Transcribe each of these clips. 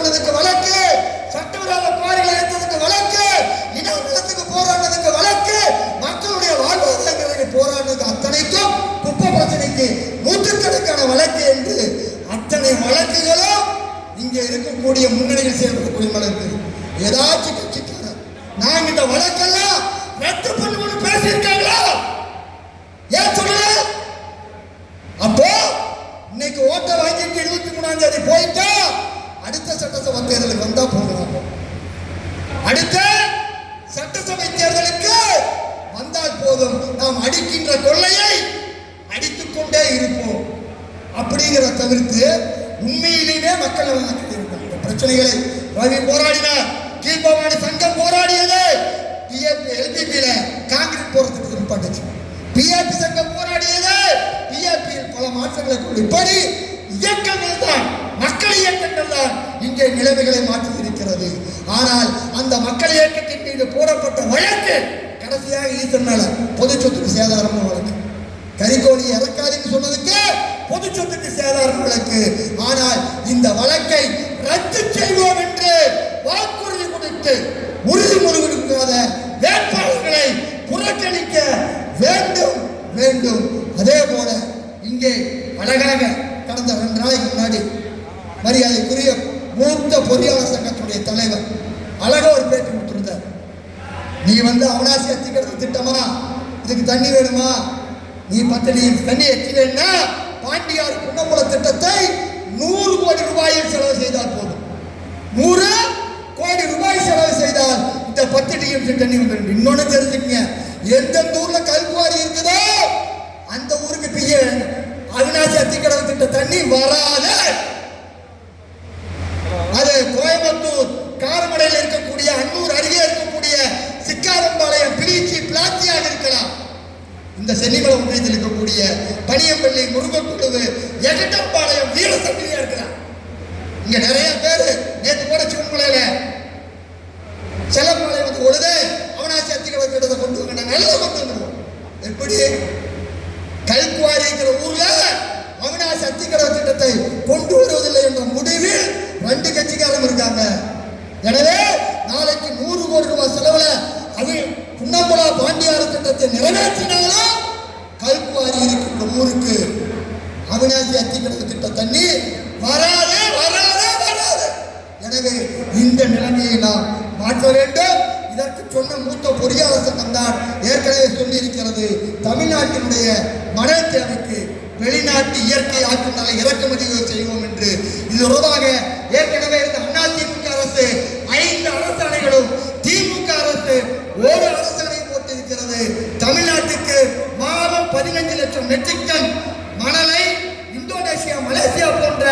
பண்ணதுக்கு வழக்கு, சட்டவிரோத குவாரிகளை எடுத்ததுக்கு வழக்கு, இனத்துக்கு போராடுறதுக்கு வழக்கு, மக்களுடைய வாழ்வாதாரங்களுக்கு போராடுறதுக்கு அத்தனைக்கும் குப்பை பிரச்சனைக்கு நூற்றுக்கணக்கான வழக்கு என்று அத்தனை வழக்குகளும் இங்க இருக்கக்கூடிய முன்னணியில் செயல்படக்கூடிய வழக்கு. ஏதாச்சும் கட்சிக்காரர் நாங்க இந்த வழக்கெல்லாம் ரத்து பண்ணுவோம்னு பேசியிருக்காங்களா? ஏன் சொல்லல? அப்போ இன்னைக்கு ஓட்டை வாங்கிட்டு 23ஆம் தேதி போயிட்டா அடுத்த சட்டசபை தேர்தலுக்கு வந்தா போகிறாங்க. அடுத்த சட்டசபை தேர்தலுக்கு வந்தால் போதும், நாம் அடிக்கின்ற கொள்ளையை அடித்துக் கொண்டே இருப்போம் அப்படிங்கிற தவிர்த்து உண்மையிலேயே மக்கள் நலன் பிரச்சனைகளை ரவி போராடினார். கீழ்பவானி சங்கம் போராடியது LPP காங்கிரீட் போறதுக்கு நிப்பாட்டுச்சு. PAP சங்கம் போராடியது PAP பல மாற்றங்களை கொண்டு இப்படி இயக்கங்கள் தான், மக்கள் இயக்கங்கள் தான் இங்கே நிலைமைகளை மாற்றி இருக்கிறது. ஆனால் அந்த மக்கள் இயக்கத்தின் மீது போடப்பட்ட வழக்கு கடைசியாக ஈசன் மேல பொது சொத்துக்கு சேதாரம் வழக்கு. கரிகோழி இறக்காதுன்னு சொன்னதுக்கு பொது சொத்துக்கு சேதாரம் வழக்கு. ஆனால் இந்த வழக்கை ரத்து செய்வோம் என்று வாக்குறுதி கொடுத்து உறுதிமொழி கொடுக்காத வேட்பாளர்களை புறக்கணிக்க வேண்டும் வேண்டும். அதே போல இங்கே அழகாக கடந்த 2 நாளைக்கு முன்னாடி மரியாதைக்குரிய மூத்த பொறியாளர் சங்கத்துடைய தலைவர் அழகா ஒரு பேட்டி கொடுத்திருந்தார். நீ அவனாசி அத்திக்கிறது திட்டமா, இதுக்கு தண்ணி வேணுமா, நீ தண்ணி எச்சினா பாண்டியார் புன்னம்புல திட்டத்தை 100 கோடி ரூபாயில் செலவு செய்தால் போதும். 100 கோடி ரூபாய் செலவு செய்தால் இந்த 10 TMC தண்ணி வந்துடும். இன்னொன்னு தெரிஞ்சுக்கங்க, எந்த ஊர்ல கல்குவாரி இருக்குதோ அந்த ஊருக்கு அவினாசி அத்திக்கடவு திட்ட தண்ணி வராது. அது கோயம்புத்தூர் காரமடையில் இருக்கக்கூடிய அன்னூர் அருகே இருக்கக்கூடிய சிக்காரம்பாளையம் பிரிச்சி பிளாத்தியாக இருக்கலாம். இந்த சென்னிமலை ஒன்றியத்தில் இருக்கக்கூடிய பனியம்பள்ளி முருகக்குழுவு எகட்டம்பாளையம் வீரசங்கிலியா இருக்கலாம். இங்க நிறைய பேரு நேற்று கூட சிவன்மலையில செல்லப்பாளையம் வந்து பொழுது அவனாசி அத்திக்கடவு திட்டத்தை கொண்டு வந்த நல்ல வந்துருவோம். எப்படி கல்குவாரி இருக்கிற ஊர்ல அவனாசி அத்திக்கடவு திட்டத்தை கொண்டு வருவதில்லை என்ற முடிவில் 2 கட்சிக்காரங்க இருக்காங்க. எனவே நாளைக்கு 100 கோடி ரூபாய் செலவுல அது புன்னம்புலா பாண்டியார் திட்டத்தை நிறைவேற்றினாலும் கல்குவாரி இருக்கின்ற ஊருக்கு அவினாசி அத்திக்கடவு திட்ட தண்ணி வராது வராது வராது. எனவே இந்த நிலைமையை நாம் மாற்ற வேண்டும். இதற்கு சொன்ன மூத்த பொறியாளர் சங்கம் தான் ஏற்கனவே சொல்லி இருக்கிறது. தமிழ்நாட்டினுடைய மணல் தேவைக்கு வெளிநாட்டு இயற்கை ஆற்றலை இறக்குமதி செய்வோம் என்று. இது தொடர்பாக ஏற்கனவே இருந்த அதிமுக அரசு 5 அரசாணைகளும் திமுக அரசு 1 அரசாணை போட்டிருக்கிறது. தமிழ்நாட்டுக்கு மாதம் 15 லட்சம் மெட்ரிக் டன் மணலை இந்தோனேசியா, மலேசியா போன்ற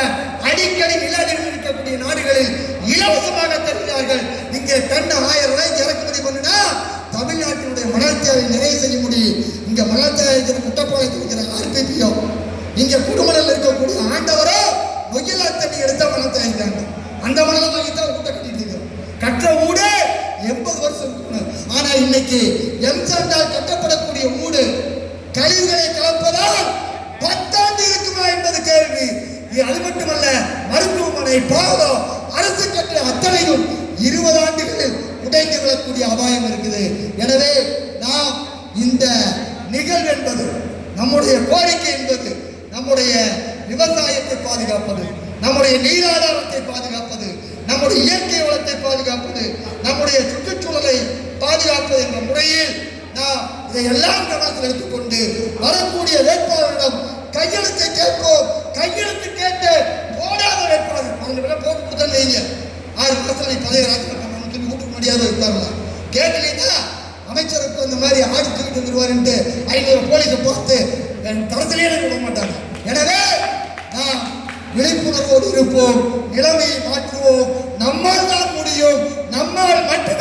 அடிக்கடி நிலநடுக்கம் இருக்கக்கூடிய நாடுகளில் இலவசமாக தருகிறார்கள். இங்கே டன் 1000 ரூபாய்க்கு இறக்குமதி பண்ணினா தமிழ்நாட்டினுடைய மணல் தேவை நிறைய செய்ய முடியும். இங்க மணல் தேவை குட்டப்பாளையத்தில் இருக்கிற RPPO, இங்க குடுமணல் இருக்கக்கூடிய ஆண்டவரோ நொய்யலா தண்ணி எடுத்தா மணல் தயாரிக்கிறாங்க. அந்த மணலை வாங்கித்தான் கூட்ட கட்டிட்டு இருக்கு. கற்ற ஊடு 80 வருஷம். ஆனா இன்னைக்கு எம்சாண்டால் கட்டப்படக்கூடிய ஊடு கழிவுகளை கலப்பதால் 10 ஆண்டு இருக்குமா என்பது கேள்வி. அது மட்டுமல்ல, மருத்துவமனை, பாலம், அரசு கட்டிட அத்தனையும் 20 ஆண்டுகளில் உடைந்து விடக்கூடிய அபாயம் இருக்குது. எனவே நாம் இந்த நிகழ்வு என்பது, நம்முடைய கோரிக்கை என்பது, நம்முடைய விவசாயத்தை பாதுகாப்பது, நம்முடைய நீராதாரத்தை பாதுகாப்பது, நம்முடைய இயற்கை வளத்தை பாதுகாப்பது, நம்முடைய சுற்றுச்சூழலை பாதுகாப்பது என்ற முறையில் நாம் இதையெல்லாம் கவனத்தில் எடுத்துக்கொண்டு வரக்கூடிய வேட்பாளரிடம் கையெழுத்தை கேட்போம். கையெழுத்து கேட்டு போடாத வேட்பாளர் 12 பேரை போட்டு கொடுத்தா நீங்க 6 மாசத்துல பதவி ராஜ்யசபா கூட்டுக்க முடியாது இருக்காங்களா? கேட்கலீங்கன்னா அமைச்சருக்கு அந்த மாதிரி ஆடி தூக்கிட்டு வந்துருவாருன்ட்டு 500 போலீஸை பார்த்து தரத்திலேயே விட மாட்டாங்க. எனவே நாம் விழிப்புணர்வோடு இருப்போம், நிலைமையை மாற்றுவோம். நம்மால் தான் முடியும், நம்மால் மட்டும்